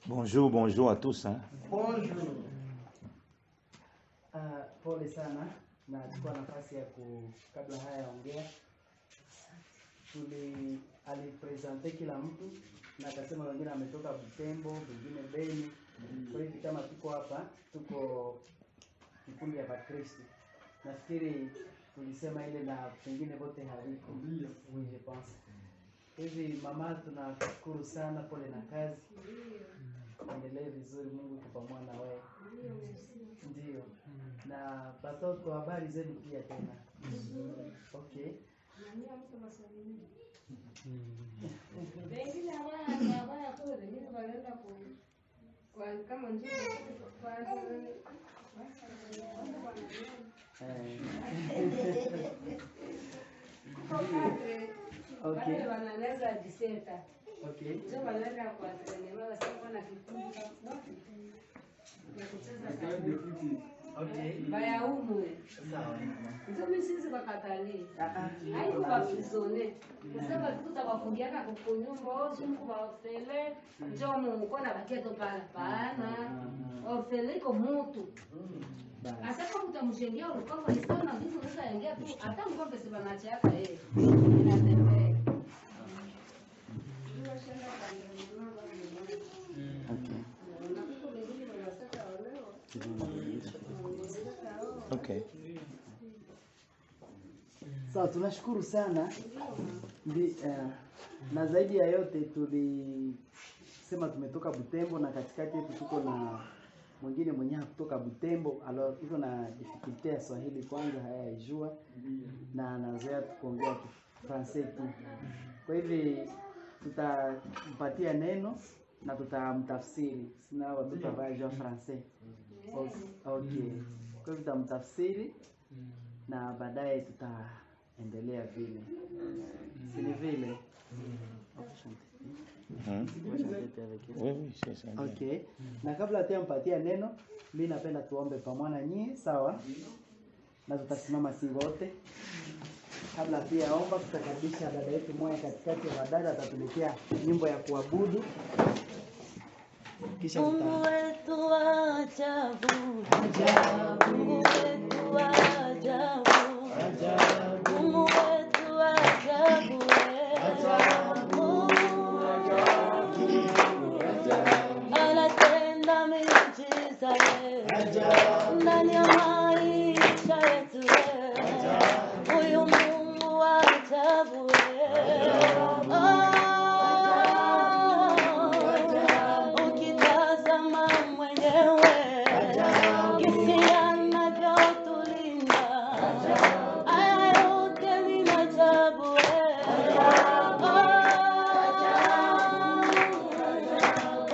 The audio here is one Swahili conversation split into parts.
Bonjour, bonjour à tous. Bonjour. Pole sana na chukua nafasi ya kabla haya ongea. Alipresente kila mtu na akasema wengine ametoka Butembo, wengine Beni. Kwa hiyo kama tuko hapa, tuko kikundi ya Bakristo. Nafikiri tulisema ile na pengine wote haliko. Je pense. Hivi mama, tunashukuru sana, pole na kazi. Endelee vizuri, Mungu yuko pamoja na wewe. Ndio. Na watoto, habari zenu pia tena. Okay. Wengine hawaya kule, wengine wanaenda kwa kama njia kwa okay. Wale wanaweza diseta. Okay. Ndio wanaenda kwa sinema wasema na kikundi ya kucheza okay. Baya umu. Sawa. Ndio mimi sisi wakatali. Haiko kwa prisone. Kusema tutawafungia kwa kunyumba au simu kwa tele. Ndio Mungu na baketo pala pana. Ofele ko mutu. Asa kama utamjengea ulikuwa sana ndivyo unaweza ingia tu hata ngombe si banacha hapa inatembea. Okay. Sawa, tunashukuru sana. Na zaidi ya yote tulisema tumetoka Butembo na katikati yetu tuko na mwingine mwenyewe kutoka Butembo. Alors iko na difficulty ya Swahili kwanza hayaijua na anazoea kuongea Francais tu. Kwa hivyo tutampatia neno na tutamtafsiri. Sina watoto wajua Francais. Okay. Kwa hivyo tutamtafsiri na baadaye tutaendelea vile. Si ni vile? Okay. Na kabla tuyampatia neno, mimi napenda tuombe pamoja nyinyi, sawa? Na tutasimama si wote. Kabla pia omba, tutakaribisha dada yetu moja katikati ya wadada, atatuletea nyimbo ya kuabudu. Kisha Mungu wetu wa ajabu, ajabu. Mungu wetu wa ajabu, ajabu. Mungu wetu wa ajabu, ajabu. Anatenda miujiza ndani ya maisha yetu. Huyu Mungu wa ajabu, ukitazama mwenyewe jinsi anavyotulinda, haya yote ni maajabu.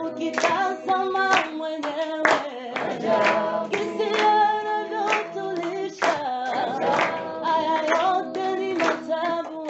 Ukitazama mwenyewe jinsi anavyotulisha, haya yote ni maajabu.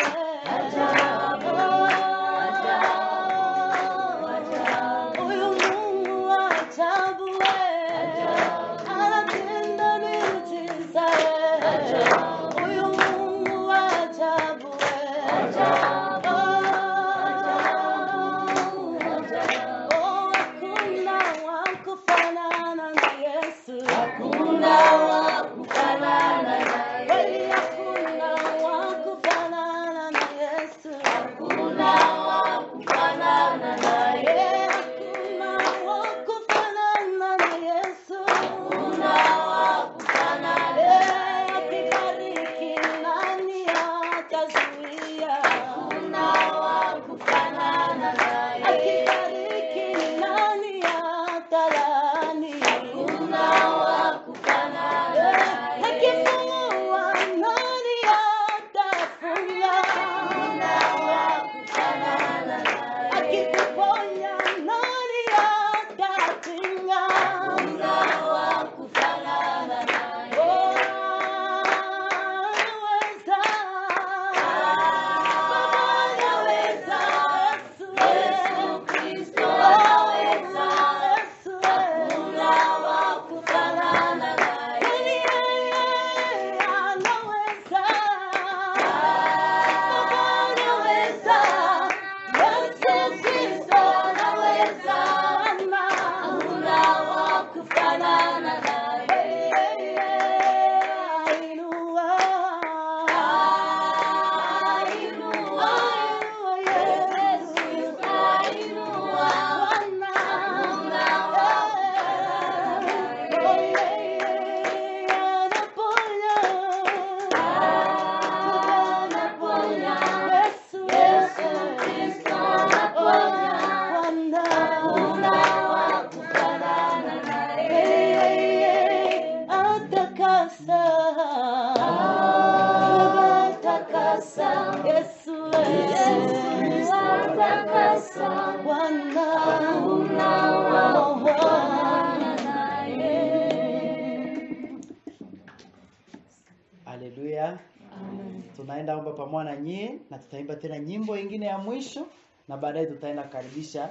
tutaenda omba pamoja na nyie na tutaimba tena nyimbo nyingine ya mwisho na baadaye tutaenda kukaribisha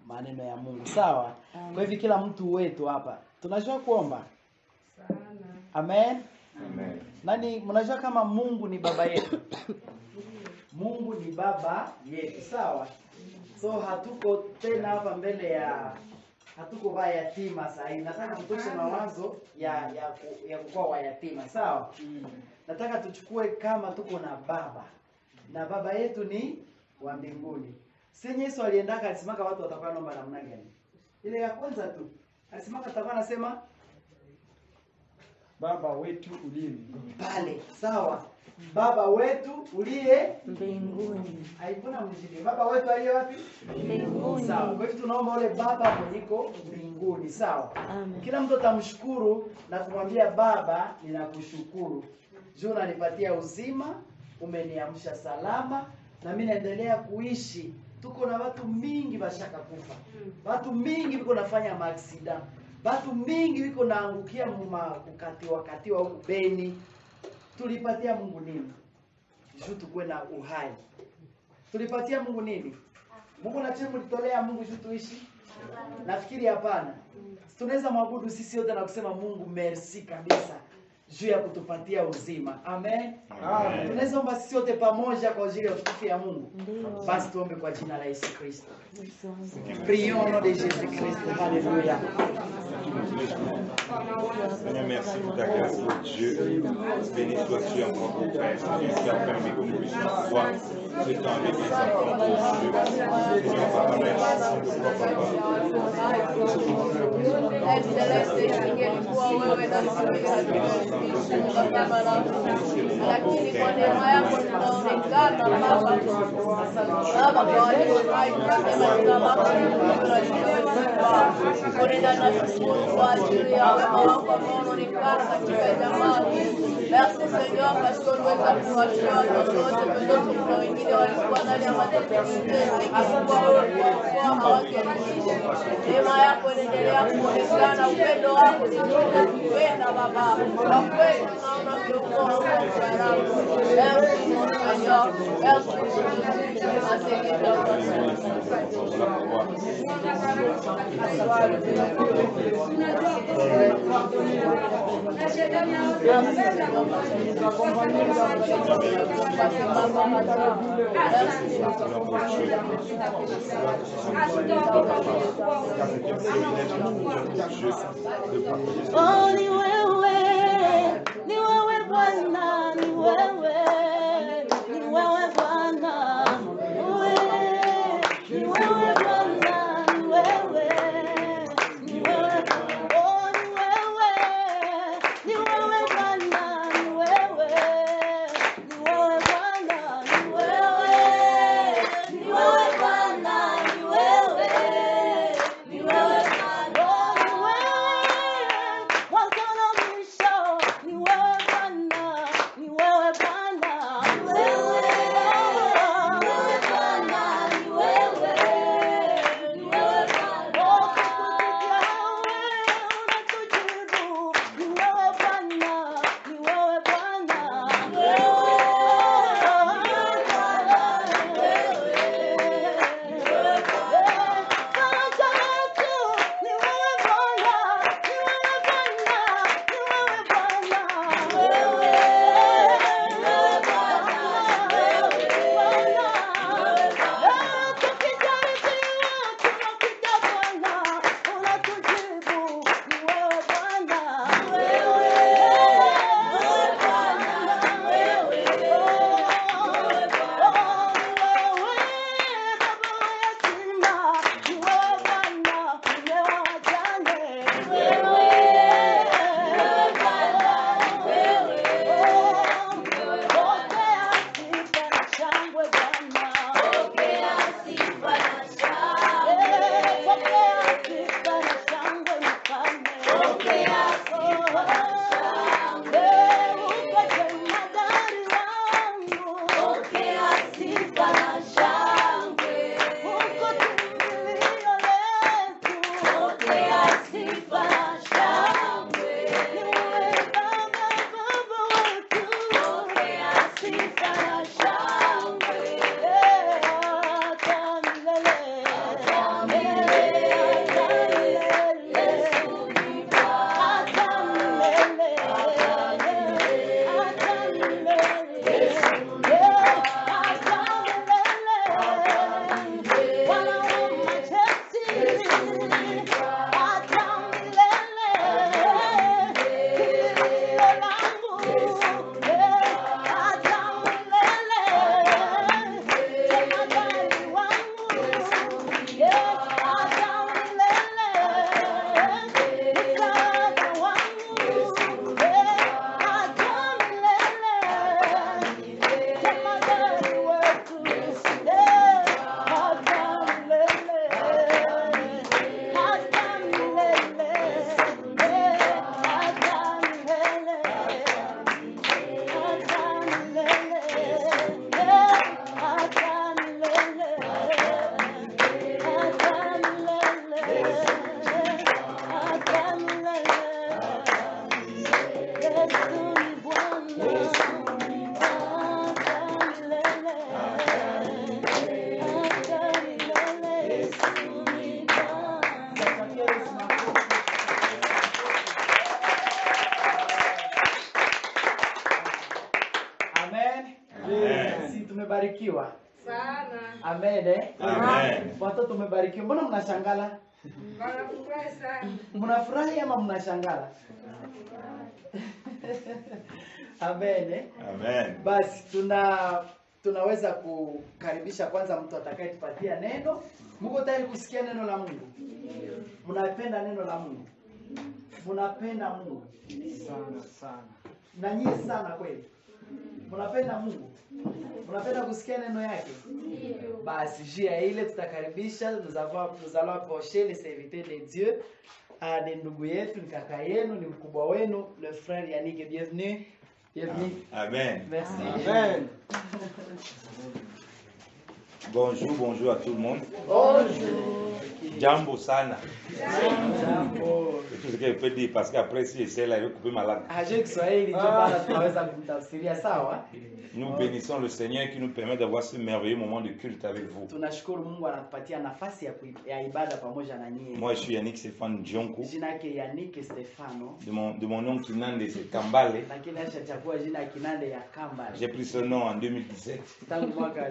maneno ya Mungu. Sawa? Kwa hivyo kila mtu wetu hapa tunajua kuomba. Sana. Amen. Amen. Nani mnajua kama Mungu ni baba yetu? Mungu ni baba yetu, sawa? So hatuko tena hapa mbele ya hatuko ba yatima sasa. Nataka mtoshe mawazo ya kuwa wayatima, sawa? Nataka tuchukue kama tuko na baba. Na baba yetu ni wa mbinguni. Sasa Yesu aliendaka alisimaka watu watakuwa naomba namna gani? Ile ya kwanza tu. Alisimaka atakuwa anasema Baba wetu uliye mbinguni. pale, sawa? Baba wetu uliye Mbinguni. haikuna mjini. Baba wetu aliye wapi? Mbinguni. Sawa. Kwa hivyo tunaomba ule baba mwenyeko mbinguni, sawa? Amen. Kila mtu atamshukuru na kumwambia Baba, ninakushukuru. Juu unanipatia uzima, umeniamsha salama na mimi naendelea kuishi. Tuko na watu mingi bashaka kufa. Watu mingi wiko nafanya maaksida. Watu mingi wiko naangukia wakati wa huku Beni. Tulipatia Mungu nini? Juu tukue na uhai. Tulipatia Mungu nini? Mungu na chemu litolea Mungu juu tuishi? Nafikiri hapana. Tunaweza mwabudu sisi wote na kusema Mungu merci kabisa juu ya kutupatia uzima. Amen. Amen. Tunaweza omba sisi wote pamoja kwa ajili ya utukufu ya Mungu. Ndio. Basi tuombe kwa jina la Yesu Kristo. Yesu. Prions au nom de Jésus-Christ. Alléluia. Seigneur, merci pour ta grâce, pour Dieu. Béni sois-tu encore pour Père. Dieu qui a permis que nous puissions voir ce temps avec les enfants de Dieu. Seigneur, Papa, merci pour Papa. Lakini kwa neema yako tunaonekana Baba. Baba kwa kwa ajili ya wema wako ambao unaonekana katika jamaa hii. Merci Seigneur parce que unaweza kuwachia watoto wote wenzetu na wengine walikuwa ndani ya matatizo ikifungwa kwa hawakiishi. Neema yako inaendelea kuonekana, upendo wako tunakupenda Baba. Kwa kweli tunaona kiongozi wako karibu. Merci mon Seigneur. Oh, ni wewe Bwana, ni wewe Bwana, ni wewe Bwana, ni wewe, oh, ni wewe Bwana, ni wewe Bwana, ni wewe Bwana, ni wewe Bwana, oh, ni wewe, mmebarikiwa? Sana. Amen. Eh? Amen. Watoto mmebarikiwa. Mbona mnashangala? Wanafurahi sana. Mnafurahi ama mnashangala? Amen. Eh? Amen. Basi tunaweza kukaribisha kwanza mtu atakayetupatia neno. Mko tayari kusikia neno la Mungu? Mnapenda neno la Mungu? Mnapenda Mungu? Sana sana. Na nyinyi sana kweli? Mnapenda Mungu? Mnapenda kusikia neno yake? Basi jia ile tutakaribisha, nous allons approcher les serviteurs de Dieu. Ni ndugu yetu, ni kaka yenu, ni mkubwa wenu, le frère Yannick. Bienvenue. Bienvenue. Amen. Merci. Amen. Bonjour, bonjour à tout le monde. Bonjour. Jambo sana. Jambo. C'est tout ce que je peux dire parce qu'après si j'essaie là, je vais couper ma langue. Hajui Kiswahili ndio maana tunaweza kumtafsiria sawa. Nous bénissons le Seigneur qui nous permet d'avoir ce merveilleux moment de culte avec vous. Tunashukuru Mungu anatupatia nafasi ya ibada pamoja na nyinyi. Moi, je suis Yannick Stéphane Djonkou. Jina yake Yannick Stefano. De mon nom Kinande, c'est Kambale. Lakini ashachagua jina ya Kinande ya Kambale. J'ai pris ce nom en 2017. Tangu mwaka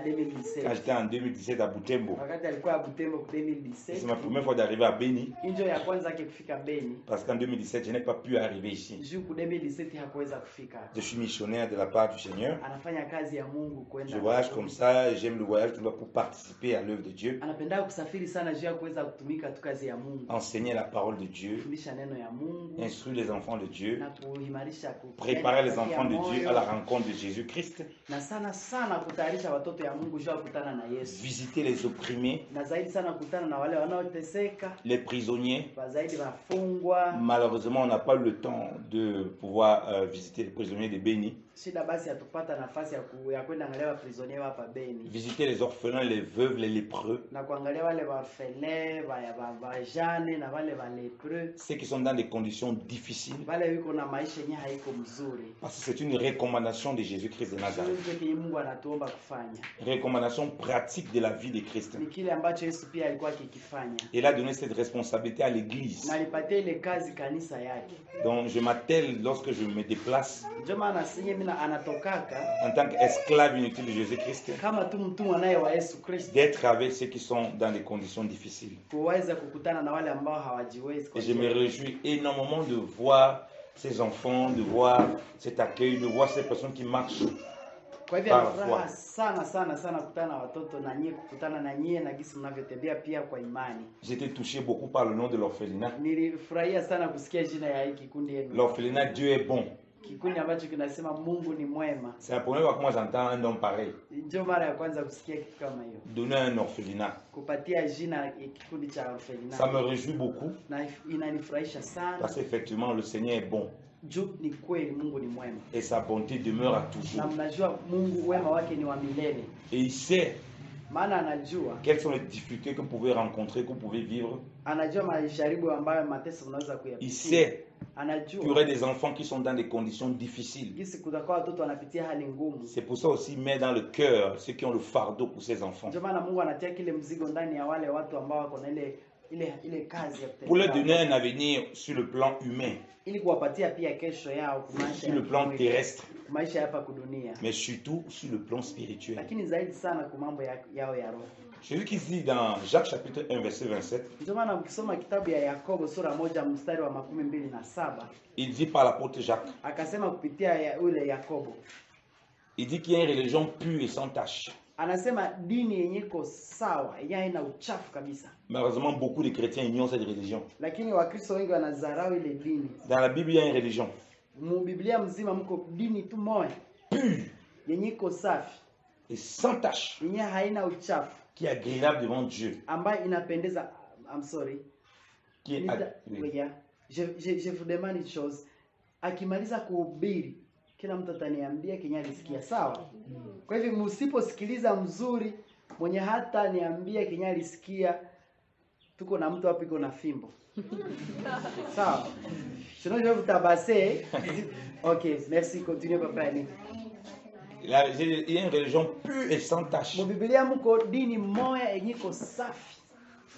2017. Quand j'étais en 2017 à Butembo. Wakati alikuwa Butembo 2017. C'est ma première fois d'arriver à Beni. Ndio ya kwanza yake kufika Beni. Parce qu'en 2017, je n'ai pas pu arriver ici. Juu 2017 hakuweza kufika. Je suis missionnaire de la part du Seigneur. Anafanya kazi ya Mungu kwenda. Je voyage comme ça, j'aime le voyage pour participer à l'œuvre de Dieu. Anapenda kusafiri sana juu ya kuweza kutumika tu kazi ya Mungu. Enseigner la parole de Dieu. Kufundisha neno ya Mungu. Instruire les enfants de Dieu. Na kuimarisha Préparer les enfants de Dieu à la rencontre de Jésus-Christ. Na sana sana kutayarisha watoto ya Mungu juu ya kukutana na Yesu. Visiter les opprimés. Na zaidi sana kukutana na wale wanaoteseka. Les prisonniers. Zaidi wafungwa. Malheureusement, on n'a pas eu le temps de pouvoir visiter les prisonniers de Beni. Shida basi hatupata nafasi ya kwenda angalia prisonniers hapa Beni. Visiter les orphelins, les veuves, les lépreux. Na kuangalia wale orphelins, wajane na wale lépreux. Ceux qui sont dans des conditions difficiles. Wale wiko na maisha yenye haiko mzuri. Parce que c'est une recommandation de Jésus-Christ de Nazareth. Mungu anatuomba kufanya. Recommandation pratique de la vie de Christ. Ni kile ambacho Yesu pia alikuwa akikifanya. Il a donné cette responsabilité à l'église. Na alipatia ile kazi kanisa yake. Donc je m'attelle lorsque je me déplace. Ndio maana sinye mimi anatokaka en tant qu'esclave inutile de Jésus-Christ. Kama tu mtumwa naye wa Yesu Kristo. D'être avec ceux qui sont dans des conditions difficiles. Kuweza kukutana na wale ambao hawajiwezi. Et je me réjouis énormément de voir ces enfants, de voir cet accueil, de voir ces personnes qui marchent. Kwa hivyo furaha sana kukutana na watoto na nyie, kukutana na nyie na gisi mnavyotembea pia kwa imani. J'étais touché beaucoup par le nom de l'orphelinat. Nilifurahia sana kusikia jina ya hiki kikundi yenu. L'orphelinat, Dieu est bon. Kikundi ambacho kinasema Mungu ni mwema. C'est la première fois que moi j'entends un nom pareil. Ndio mara ya kwanza kusikia kitu kama hiyo. Donner un orphelinat. Kupatia jina kikundi cha orphelinat. Ça me réjouit beaucoup. Na inanifurahisha sana. Parce qu'effectivement le Seigneur est bon. Juu ni kweli Mungu ni mwema. Et sa bonté demeure à toujours. Na mnajua Mungu wema wake ni wa milele. Et il sait maana anajua quelles sont les difficultés que vous pouvez rencontrer, que vous pouvez vivre. Anajua majaribu ambayo mateso mnaweza kuyapitia. Il sait anajua qu'il y aurait des enfants qui sont dans des conditions difficiles. Gisi kutakuwa watoto wanapitia hali ngumu. C'est pour ça aussi met dans le cœur ceux qui ont le fardeau pour ces enfants. Ndio maana Mungu anatia kile mzigo ndani ya wale watu ambao wako na ile kazi ya kutenda. Pour leur donner un avenir sur le plan humain. Ili kuwapatia pia kesho yao kumaisha sur le plan terrestre. Maisha hapa kudunia. Mais surtout sur le plan spirituel. Lakini zaidi sana kwa mambo yao ya roho. Jésus qui dit dans Jacques chapitre 1 verset 27. Ndio maana ukisoma kitabu ya Yakobo sura 1 mstari wa 27. Il dit par l'apôtre Jacques. Akasema kupitia yule Yakobo. Il dit qu'il y a une religion pure et sans tache. Anasema dini yenye iko sawa, yenye haina uchafu kabisa. Malheureusement beaucoup de chrétiens ignorent cette religion. Lakini Wakristo wengi wanadharau ile dini. Dans la Bible il y a une religion. Mu Biblia mzima mko dini tu moja. Pure. Yenye iko safi. Et sans tache. Yenye haina uchafu. Qui est agréable devant Dieu. Ambayo inapendeza, I'm sorry. Qui est Je vous demande une chose. Akimaliza kuhubiri kila mtu ataniambia kenye alisikia, sawa? Kwa hivyo msiposikiliza mzuri, mwenye hata niambia kenye alisikia, tuko na mtu hapo iko na fimbo. Sawa? Sinon je vais vous tabasser. OK, merci, continuez papa Yannick. Il y a une religion pure et sans tache. Mu Biblia mko dini moja yenye iko safi.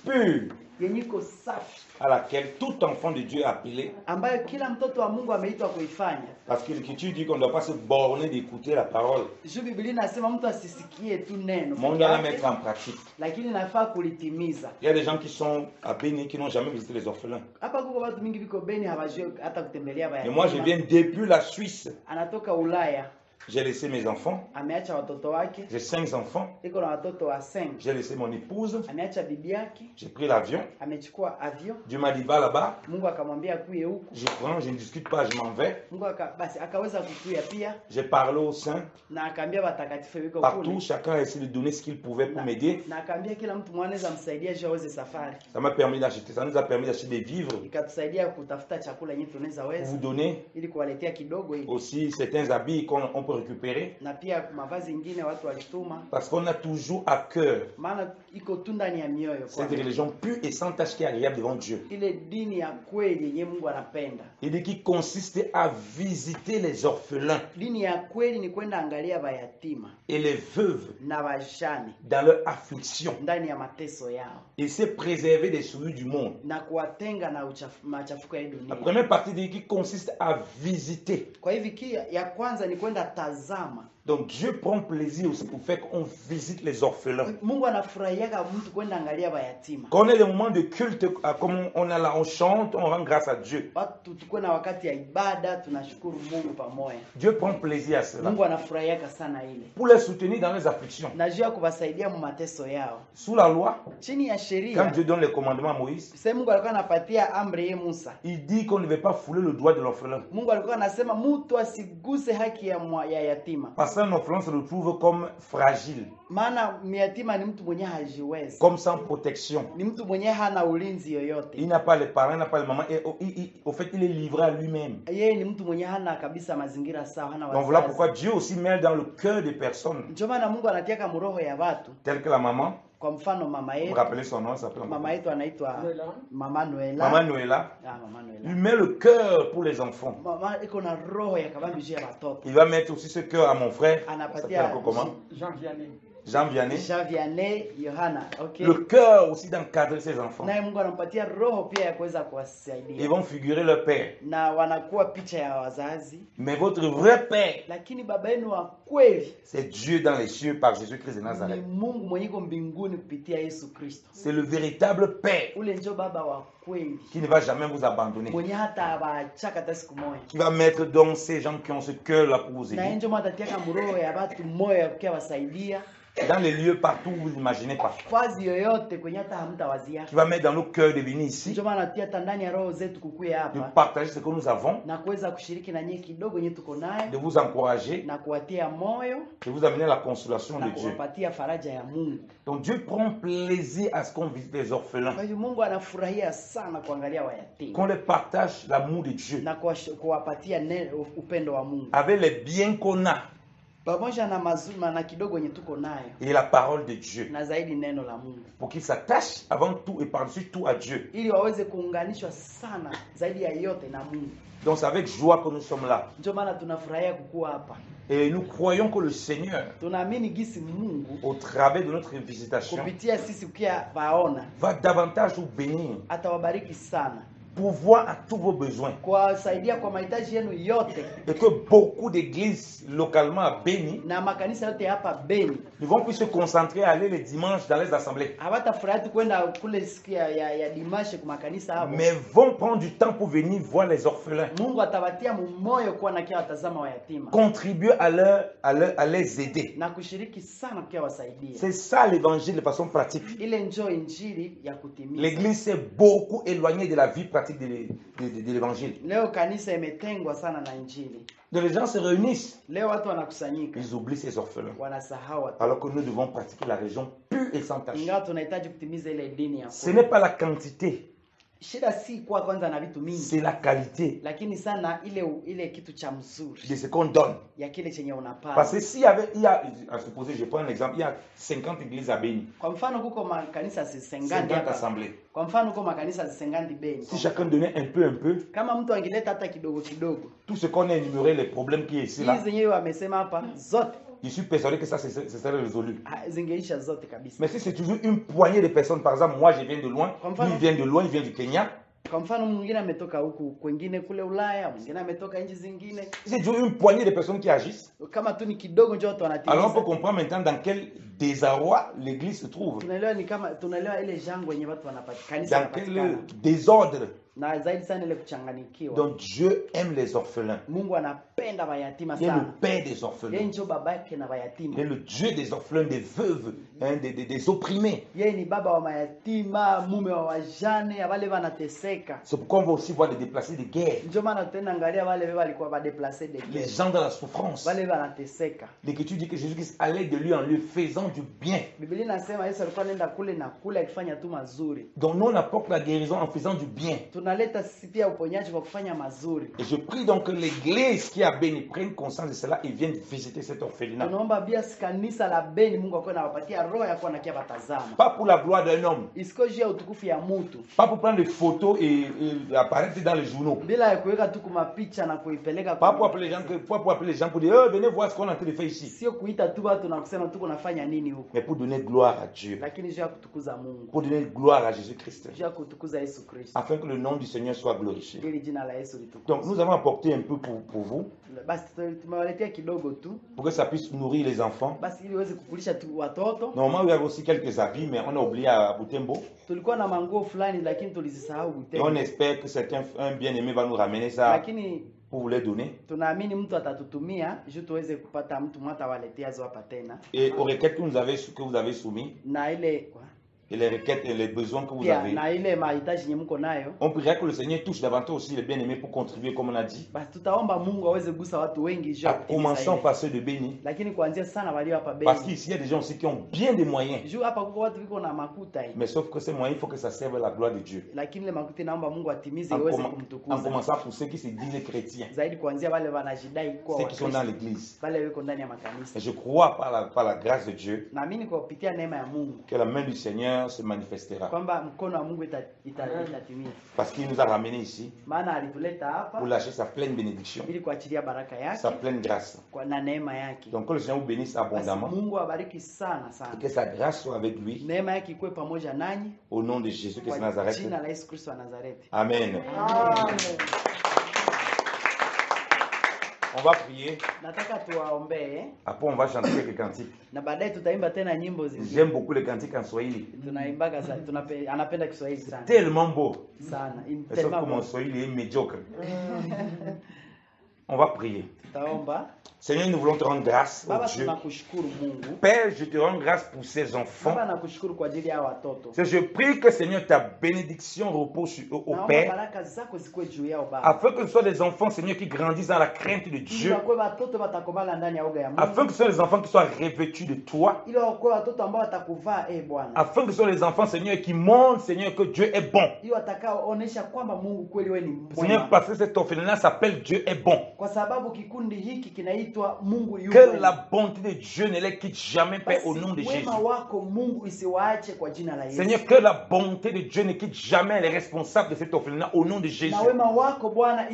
Pure. Yenye iko safi. à laquelle tout enfant de Dieu est appelé. ambayo kila mtoto wa Mungu ameitwa kuifanya. Parce que l'Écriture dit qu'on ne doit pas se borner d'écouter la parole, Juu Biblia inasema mtu asisikie tu neno mais on peke doit la yake, mettre en pratique. lakini nafaa kulitimiza. Il y a des gens qui sont à Béni qui n'ont jamais visité les orphelins. Hapa kuko watu mingi viko Beni hawajui hata kutembelea Mais moi, je bayatima. viens depuis la Suisse. Anatoka Ulaya, J'ai laissé mes enfants. ameacha watoto wake, J'ai 5 enfants. iko na watoto wa 5. J'ai laissé mon épouse. Ameacha bibi yake, J'ai pris l'avion. amechukua avion. Dieu m'a dit, va là-bas. Mungu akamwambia kuye huku. Je prends, je ne discute pas, je m'en vais. Mungu basi akaweza kukuya pia J'ai parlé aux saints. na akaambia watakatifu wiko Partout, kule. chacun a essayé de donner ce qu'il pouvait pour m'aider. Na akaambia kila mtu mwanaweza msaidia juu aweze safari. Ça m'a permis d'acheter, ça nous a permis d'acheter des vivres Ikatusaidia kutafuta chakula yenyewe tunaweza pour weza vous donner ili kuwaletea kidogo hivi. aussi certains habits qu'on peut récupérer. Na pia mavazi ingine watu walituma, Parce qu'on a toujours à cœur maana iko tu ndani ya mioyo kwa cette religion pure et sans tache qui est agréable devant Dieu. ile dini ya kweli yenye Mungu anapenda. Il dit qui consiste à visiter les orphelins Dini ya kweli ni kwenda angalia bayatima et les veuves na wajane dans leur affliction ndani ya mateso yao et se préserver des souillures du monde. na kuwatenga na machafuko ya La dunia. première partie dit qui consiste à visiter. Kwa hivi ya kwanza ni kwenda tazama. Donc Dieu prend plaisir aussi pour faire qu'on visite les orphelins. Mungu anafurahiaga mtu kwenda angalia bayatima. Quand on est les moments de culte, comme on a là, on chante, on rend grâce à Dieu. Watu tukuwe na wakati ya ibada tunashukuru Mungu pamoja. Dieu prend plaisir à cela. Mungu anafurahiaga sana ile. Pour les soutenir dans les afflictions. Na juu ya kuwasaidia mu mateso yao. Sous la loi, Chini ya quand sheria, Dieu donne les commandements à Moïse, sasa Mungu alikuwa anapatia amri ya Musa. il dit qu'on ne devait pas fouler le doigt de l'orphelin. Mungu alikuwa anasema mtu asiguse haki ya yatima. Parce qu'un orphelin se retrouve comme fragile, Maana yatima ni mtu mwenye hajiwezi. comme sans protection. Ni mtu mwenye hana ulinzi yoyote. Il n'a pas les parents, il n'a pas les mamans. Et au fait, il est livré à lui-même. Yeye ni mtu mwenye hana kabisa mazingira sawa, hana Donc voilà wazazi. pourquoi Dieu aussi mêle dans le cœur des personnes, Ndio maana Mungu anatiaka mroho ya watu. telles que la maman. Kwa mfano mama Vous yetu, vous rappelez son nom, ça s'appelle mama yetu anaitwa Noela. Mama Noela. Maman Noëlla. Ah, Mama Noela. Il met le cœur pour les enfants. Mama iko na roho ya kabambi juu ya watoto. Il va mettre aussi ce cœur à mon frère. Ça Anapatia s'appelle encore comment? Jean Vianney. Jean Vianney. Javiane Yohana, okay. Le cœur aussi d'encadrer ses enfants. Naye Mungu anampatia roho pia ya kuweza Ils kuwasaidia. vont figurer leur père. Na wanakuwa picha ya wazazi, Mais votre vrai père, lakini baba yenu wa kweli c'est Dieu dans les cieux par Jésus-Christ de ni Nazareth. Mungu mwenye iko mbinguni kupitia Yesu Kristo. C'est le véritable père Ule ndio baba wa kweli qui ne va jamais vous abandonner. mwenye hata abaachaka hata siku moja. Qui va mettre donc ces gens qui ont ce cœur-là pour vous Na aider. ndio matatiaka mroho ya watu moyo ya kukia wasaidia Dans les lieux partout où vous n'imaginez pas. fazi yoyote kwenye hata hamtawazia. Qui va mettre dans nos cœurs de venir ici, Ndio maana natia hata ndani ya roho zetu kukuya de hapa partager ce que nous avons, na kuweza kushiriki na nyie kidogo yenye tuko nayo de vous encourager, na kuwatia moyo de vous amener la consolation na de Dieu. kuwapatia faraja ya Mungu. Donc Dieu prend plaisir à ce qu'on visite les orphelins, Kwa hivyo Mungu anafurahia sana kuangalia wayatima qu'on les partage l'amour de Dieu, na kuwapatia upendo wa Mungu avec les biens qu'on a pamoja na mazuri na kidogo yenye tuko nayo et la parole de Dieu, na zaidi neno la Mungu, pour qu'ils s'attachent avant tout et par-dessus tout à Dieu. ili waweze kuunganishwa sana zaidi ya yote na Mungu. Donc c'est avec joie que nous sommes là. Ndio maana tunafurahia kukua hapa. Et nous croyons que le Seigneur, Tunaamini gisi Mungu au travers de notre visitation, kupitia sisi ukia vaona va davantage vous bénir, atawabariki sana, pourvoir à tous vos besoins. kuwasaidia kwa mahitaji yenu yote, Et que beaucoup d'églises localement à Béni na makanisa yote hapa Beni ne vont plus se concentrer à aller les dimanches dans les assemblées, hawatafurahi tu kwenda kule siku ya dimashe kwa makanisa hapo. mais vont prendre du temps pour venir voir les orphelins, Mungu atawatia moyo kuwa na kia watazama wayatima contribuer à les aider. na kushiriki sana kia wasaidia. C'est ça l'évangile de façon pratique. Ile njoo injili ya kutimiza. L'église s'est beaucoup éloignée de la vie pratique de l'évangile. Leo kanisa imetengwa sana na injili. Donc les gens se réunissent, Leo watu wanakusanyika ils oublient ces orphelins. wanasahau watu. Alors que nous devons pratiquer la religion pure et sans tache. Ingawa tunahitaji kutimiza ile dini ya Ce kweli. n'est pas la quantité, Shida si kwa kwanza na vitu mingi, c'est la qualité lakini sana ile kitu cha mzuri de ce qu'on donne. ya kile chenye unapata. Parce que à supposer, je prends un exemple, il y a 50 églises à Béni, Kwa mfano kuko makanisa 50 zisengandi hapa. assemblées. Kwa mfano kuko makanisa zisengandi Beni. Si chacun donnait un peu, Kama mtu angeleta hata kidogo kidogo, tout ce qu'on a énuméré, les problèmes qui est ici, là, hizi zenyewe wamesema hapa zote je suis persuadé que ça, ce serait résolu. zingeisha zote kabisa. Mais si c'est toujours une poignée de personnes, par exemple, moi je viens de loin, lui il vient de loin, il vient du Kenya, Kwa mfano mwingine ametoka huku kwingine kule Ulaya, mwingine ametoka nchi zingine. C'est toujours une poignée de personnes qui agissent. Kama tu ni kidogo ndio watu Alors on wanatimiza. peut comprendre maintenant dans quel désarroi l'église se trouve. Tunaelewa ni kama tunaelewa ile jango yenye watu wanapatikana, kanisa Dans quel wanapatikana. désordre. Na zaidi sana ile kuchanganikiwa. Donc Dieu aime les orphelins. Mungu anapenda mayatima Il est le sana. père des Yeye orphelins. ndio babake na Il mayatima. est le Dieu des orphelins, des veuves, hein, des opprimés. Yeye ni baba wa mayatima, mume wa wajane, wale wanateseka. C'est pourquoi on va aussi voir des déplacés de guerre. Ndio maana tutaenda angalia wale walikuwa ba déplacés de Les guerre. gens dans la souffrance. Wale wanateseka. L'Écriture dit que Jésus-Christ allait de lieu en lieu faisant du bien. Biblia inasema Yesu alikuwa anaenda kule na kule akifanya tu mazuri. Donc nous on apporte la guérison en faisant du bien. Tunaleta sisi pia uponyaji kwa kufanya mazuri. Et je prie donc que l'église qui a béni prenne conscience de cela et vienne visiter cet orphelinat. Tunaomba bia kanisa la Beni Mungu akuwe anawapatia roho ya kuwa nakia batazama. Pas pour la gloire d'un homme. Isiko juu ya utukufu ya mtu. Pas pour prendre des photos et apparaître dans les journaux. Bila ya kuweka tu kumapicha na kuipeleka Pas pour appeler les gens pour dire venez voir ce qu'on est en train de faire ici. Sio kuita tu watu na kusema tuko nafanya nini huko. Mais pour donner gloire à Dieu. Lakini juu ya kutukuza Mungu. Pour donner gloire à Jésus-Christ. Juu ya kutukuza Yesu Kristo. Afin que le nom du Seigneur soit glorifié. Ili jina la Yesu litukuzwe. Donc nous avons apporté un peu pour vous. Basi tumewaletea kidogo tu. Pour que ça puisse nourrir les enfants. Basi ili uweze kukulisha tu watoto. Normalement, il y avait aussi quelques habits, mais on a oublié à Butembo. Tulikuwa na manguo fulani lakini tulizisahau Et Butembo. on espère que un bien-aimé va nous ramener ça Lakini pour vous les donner. tunaamini mtu atatutumia juu tuweze kupata mtu mwata waletea zo hapa tena. Et aux requêtes que vous avez soumises, Na ile et les requêtes et les besoins que vous pia avez, na ile mahitaji yenye mko nayo. on priera que le Seigneur touche davantage aussi les bien-aimés pour contribuer, comme on a dit. Basi tutaomba Mungu aweze kugusa watu wengi juu ya kutimiza Commençons ile. par ceux de Béni. Lakini kuanzia sana walio hapa Parce Beni. qu'ici, il y a des gens aussi qui ont bien des moyens. Juu hapa kuko watu wiko na makuta hii. Mais sauf que ces moyens, il faut que ça serve à la gloire de Dieu. Lakini ile makuta naomba Mungu atimize En, iweze en kumtukuza. commençant pour ceux qui se disent chrétiens, Zaidi kuanzia wale wanajidai kuwa ceux qui sont dans Wakristo. l'église. Wale wiko ndani ya makanisa. Et je crois par la grâce de Dieu Naamini kwa kupitia neema ya Mungu que la main du Seigneur se manifestera. kwamba mkono wa Mungu itatimia. Parce qu'il nous a ramenés ici Maana alituleta hapa pour lâcher sa pleine bénédiction, ili kuachilia baraka yake sa pleine grâce. na neema yake. Donc que le Seigneur vous bénisse Basi abondamment Mungu awabariki sana et sana. que sa grâce soit avec lui Neema yake ikuwe pamoja nanyi au nom de Jésus-Christ de kwa Nazareth. jina la Yesu Kristo wa Nazareti. Amen. Amen. On va prier, Nataka tuwaombee après on va chanter quelques cantiques. na baadaye tutaimba tena nyimbo zingine. J'aime beaucoup les cantiques en Swahili. Tunaimbaga sana, anapenda Kiswahili sana. Tellement beau. Sana. Et sauf que mon Swahili est médiocre. On va prier. Tutaomba. Seigneur, nous voulons te rendre grâce, Baba, oh Dieu. tunakushukuru Mungu. Père, je te rends grâce pour ces enfants. Baba, nakushukuru kwa ajili ya watoto. Je prie que, Seigneur, ta bénédiction repose sur eux, au Naomba Père, baraka zako zikuwe juu yao Baba. afin que ce soit des enfants, Seigneur, qui grandissent dans la crainte de Dieu, Ili watoto watakomala ndani ya uga ya afin Mungu. que ce soit des enfants qui soient revêtus de toi, Ili wakuwe watoto ambao watakuvaa Bwana. afin que ce soit des enfants, Seigneur, qui montrent, Seigneur, que Dieu est bon. Ili watakaoonyesha kwamba Mungu kweli wewe ni Seigneur, mwema. parce que cet orphelinat s'appelle Dieu est bon. Kwa sababu kikundi hiki kinaitwa Mungu yu Que mwema. la bonté de Dieu ne les quitte jamais, Père, Basi au nom de Jésus. wema wako Mungu isiwaache kwa jina la Yesu. Seigneur, que la bonté de Dieu ne quitte jamais les responsables de cet orphelinat, au nom de Jésus. Na wema wako Bwana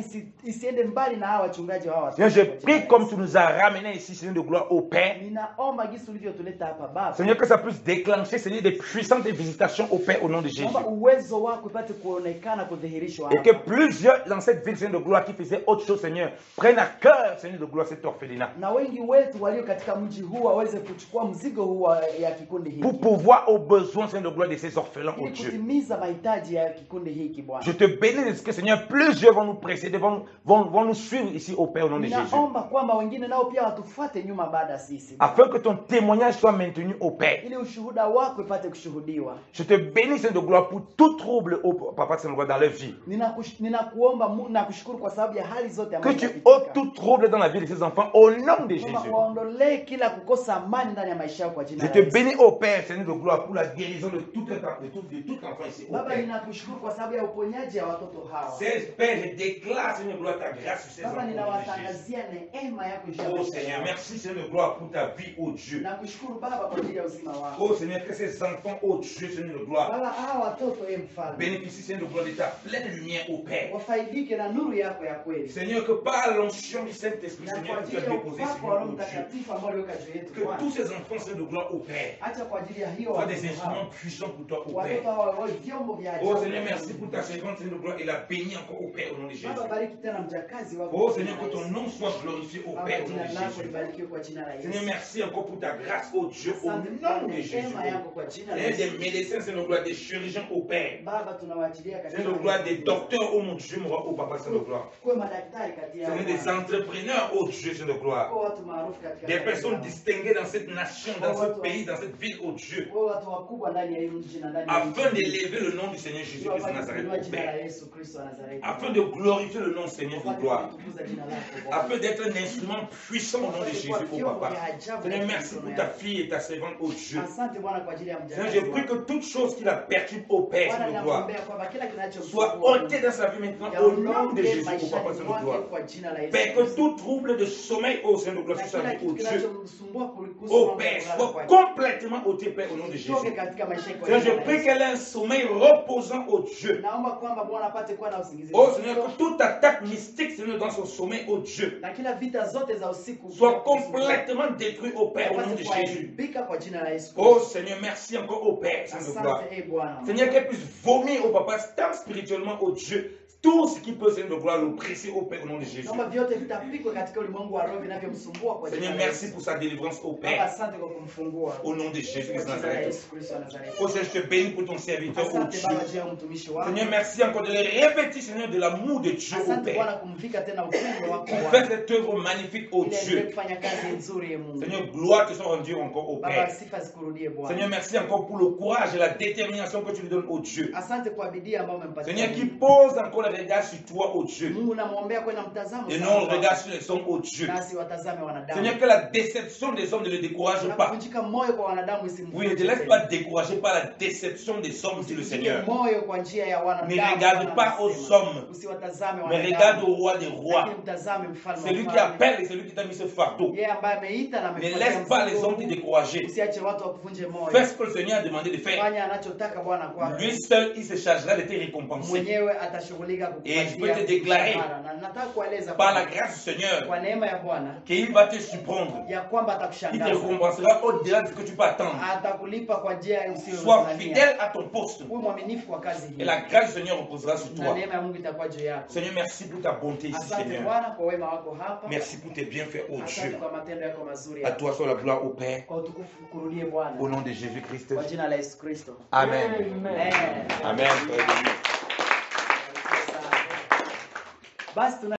isiende mbali na hawa wachungaji wa hawa watoto. Seigneur, je kwa jina prie la comme Yesu. tu nous as ramenés ici, Seigneur de gloire, au Père. Ninaomba jinsi ulivyotuleta hapa Baba. Seigneur, que ça puisse déclencher, Seigneur, des puissantes visitations au Père, au nom de Jésus. Naomba uwezo wako upate kuonekana kudhihirishwa Et que hapa. plusieurs dans cette ville, Seigneur de gloire, qui faisaient autre chose, Seigneur, prennent à cœur, Seigneur de gloire, cet orphelinat. Na wengi wetu walio katika mji huu waweze kuchukua mzigo huu ya kikundi hiki. Pour pouvoir aux besoins, Seigneur de gloire, de ces orphelins, oh Ili Dieu. kutimiza mahitaji ya kikundi hiki Bwana. Je te bénis de que, Seigneur, plusieurs vont nous précéder, vont nous suivre ici au Père, au nom de Jésus. Ninaomba kwamba wengine nao pia watufuate nyuma baada ya sisi. Afin que ton témoignage soit maintenu au Père. Ili ushuhuda wako ipate kushuhudiwa. Je te bénis, Seigneur de gloire, pour tout trouble, au Papa, Seigneur de gloire, dans leur vie. Ninakuomba na kushukuru kwa sababu ya hali zote Que ambazo tu zinapitika. ôtes tout trouble dans la vie de ces enfants, au nom de Naomba Jésus. waondolee kila kukosa amani ndani ya maisha yao kwa jina Je la te Yesu. bénis au Père, Seigneur de gloire, pour la guérison de tout enfant ici. Au Baba, Père. ninakushukuru kwa sababu ya uponyaji ya watoto hawa. Père, je déclare, Seigneur de gloire, ta grâce sur ces Baba, enfants. au nom de Jésus. ninawatangazia neema yako juu ya Oh maisha Seigneur, yao. merci Seigneur de gloire pour ta vie, oh Dieu. Nakushukuru Baba kwa ajili ya uzima wako. Oh Seigneur, que ces enfants, oh Dieu, Seigneur de gloire, Baba, hawa watoto mfalme bénéficient, Seigneur de gloire, de ta pleine lumière, au Père. wafaidike na nuru yako ya kweli. Seigneur, que par l'onction du Saint-Esprit, Na Seigneur, kwa tu ajili as déposé sur upako wa Roho nous, Dieu. Mtakatifu ambao uliweka juu yetu Que Bwana. tous ces enfants, Seigneur de gloire, au Père, Acha kwa ajili ya hiyo soient des watoto instruments hao. puissants pour toi, au Watoto Père. hao wawe vyombo vya Oh ajabu. Seigneur, merci pour ta servante, Seigneur de gloire, et la bénis encore au Père, au nom de Jésus. Baba, bariki tena mjakazi wako. Oh Seigneur, que ton nom soit glorifié au Baba, Père, au nom jina de lako Jésus. libarikiwe kwa jina la Yesu. Seigneur, merci encore pour ta grâce, oh Dieu, au Asante nom kwa de Jésus. neema yako kwa jina la Seigneur, Yesu. des médecins, Seigneur de gloire, des chirurgiens au Père. Baba, tunawaachilia katika Seigneur de gloire, des docteurs, oh mon Dieu, mon roi, oh Papa, Seigneur de gloire. kwa madaktari kati yao. Seigneur, des entrepreneurs, oh Dieu, Seigneur de gloire. Kwa watu maarufu katika Des kazi personnes yao. distinguées dans cette nation, dans ce pays, dans cette ville, oh Dieu. Kwa watu wakubwa ndani ya hii mji na ndani ya Afin d'élever le nom du Seigneur Jésus-Christ de Nazareth, Kwa au jina la Père. Yesu Kristo wa Nazareti. Afin de glorifier le nom du Seigneur de gloire. Tukuza jina lako Bwana. Afin d'être un instrument puissant au nom de Jésus, oh Papa. Seigneur, merci pour ta fille et ta servante, oh Dieu. Asante Bwana kwa ajili ya Seigneur, mjakazi. je prie que toute chose qui la perturbe au Père, Bwana, Seigneur de gloire, nakuombea kwamba kila soit ôtée dans sa vie maintenant au nom de Jésus, oh Papa, Seigneur de gloire. Père, que tout trouble de sommeil, oh Seigneur de gloire, sur sa vie, oh Dieu, oh Père, soit complètement ôté, Père, au nom de Jésus. Seigneur, je prie qu'elle ait un sommeil reposant, oh Dieu. Naomba kwamba Bwana apate kuwa na usingizi. Oh Seigneur, que toute attaque mystique, Seigneur, dans son sommeil, oh Dieu, Na kila vita zote za usiku soit complètement détruit, au Père, au nom de Jésus. Bika kwa jina la Yesu. Oh Seigneur, merci encore au Père, Seigneur de gloire. Asante Bwana. Seigneur, qu'elle puisse vomir au Papa, tant spirituellement, au Dieu, tout ce qui peut, Seigneur de gloire, le presser au Père, au nom de Jésus. Naomba vyote vitapikwe katika ulimwengu wa roho vinavyomsumbua kwa jina Seigneur, la merci Yesu. pour sa délivrance au Baba, Père, asante kwa kumfungua. au nom de Jésus Kwa de jina la Nazareth. Yesu Kristo wa Nazareti. Oh Seigneur, je te bénis pour ton serviteur, oh Asante Dieu. Baba juu ya mtumishi wako. Seigneur, merci encore de les répéter, Seigneur, de l'amour de Dieu au Asante Bwana Père. kumvika tena upendo wako Pour Bwana. faire cette œuvre magnifique, oh Ili aendelee Dieu. kufanya kazi nzuri ya Mungu. Seigneur, gloire te soit rendue encore au Baba, Père. sifa zikurudie Bwana. Seigneur, merci encore pour le courage et la détermination que tu lui donnes, oh Dieu. Asante kwa bidii ambayo umempatia. Seigneur, qui pose encore le regard sur toi, oh Dieu. Mungu namwombea kwa na mtazamo Et sana non le Bwana. regard sur les hommes, oh Dieu. Nasi watazame wanadamu. Seigneur, que la déception des hommes ne le décourage Na pas. kuvunjika moyo kwa wanadamu Oui, ne te laisse pas décourager par la déception des hommes, dit le Seigneur. moyo kwa njia ya wanadamu. Ne regarde pas aux hommes, Usiwatazame mais wanadamu. regarde au roi des rois. Lakini mtazame mfalme wa Celui qui wafalme. appelle et celui qui t'a mis ce fardeau. Yeye ambaye ameita na Ne amekupatia laisse pas les mzigo hommes te huu. décourager. Usiache watu wakuvunje moyo. Fais ce que le Seigneur a demandé de faire. Fanya anachotaka Bwana kwako. Lui seul, il se chargera de te récompenser. Mwenyewe atashughulika Et je peux te kukupatia déclarer, mshahara. Na nataka kueleza par la kwamba grâce du Seigneur, kwa neema ya Bwana qu'il va te surprendre. ya kwamba Il te atakushangaza. récompensera au-delà de ce que tu peux attendre. Atakulipa kwa njia Sois usiyodhania. fidèle à ton poste. Uwe mwaminifu kwa kazi Et hii. la grâce du Seigneur reposera sur Na toi. neema ya Mungu itakuwa juu yako. Seigneur, merci pour ta bonté ici, Asante Seigneur. Bwana kwa wema wako hapa. Merci pour tes bienfaits, ô Asante Dieu. kwa matendo yako mazuri. À toi soit la gloire au Père, Kwa utukufu kurudie Bwana. au nom de Jésus-Christ. Kwa jina la Yesu Kristo. Amen. Amen. Amen. Basi tuna